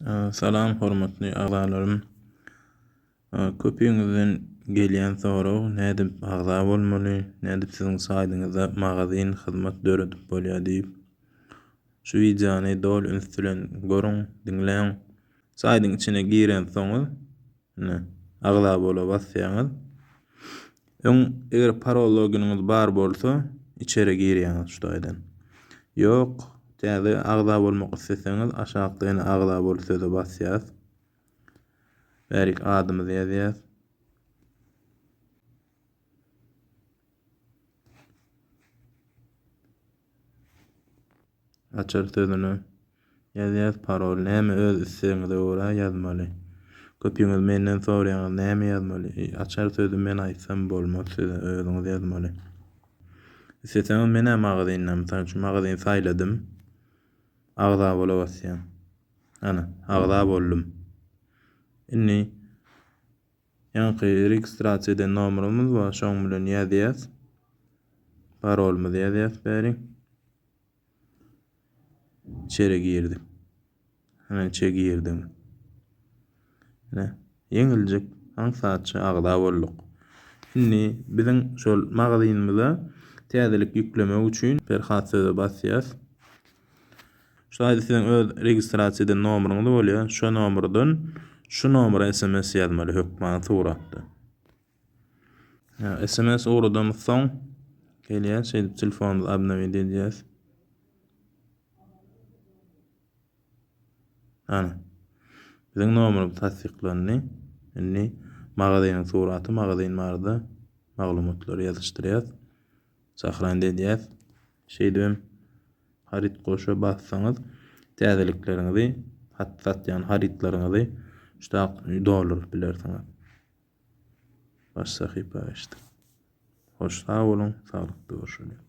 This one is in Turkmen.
Salam hormatly agzalarym. Köpüňizden gelýän soraw nädip agza bolmaly, nädip siziň saýdyňyza magazyn hyzmat döredip bolýar diýip. Şu wideony dol ünsülen görüň, diňleň. Saýdyň içine giren soňuz, agza bola basýaňyz. Eger parol loginiňiz bar bolsa, içeri girýäňiz şudaýdan. Ýok, täze agza bolmak isteseňiz aşagda ýene agza bol söze basýas. Berik adymyzy ýazýas. Açar sözüni ýazýas, parol näme öz istegiňize görä ýazmaly. Köpüňiz menden soraýaňyz näme ýazmaly? Açar sözü men aýtsam bolmaz, söze özüňiz ýazmaly. Isteseňiz men hem magazynyna, mesela şu magazyn saýladym. Agza bola basýam. Agza boldum. Inni ýa-ni registrasiýa eden nomerimiz bar, şoň bilen ýazýas. Parolumuzy ýazýas bäri. İçeri girdik. İçeri girdim. Ýeňiljek, haňsatça agza bolduk. Inni biziň şol magazynymyza täzelik ýüklemek üçin perhat söze basýas. Şaýda siziň öz registrasiýa eden nomeryňyz bolýar. Şo nomerden şu nomera SMS ýazmaly hökmany suratda. SMS uğradan soň gelýär, telefonuňyzy abonent edýäs. Biziň nomerimiz tasdiklandy. Inni magazynyň suraty, magazyn barda maglumatlary ýazyşdyrýas. Sahrand edýäs. Şeýdem harit goşa bassaňyz täzelikleriňizi, ýa-ni haritlaryňyzy şuda doluryp bilersiňiz. Baş sahypa işte. Hoş sağ olun, sağlıklı görüşürüz.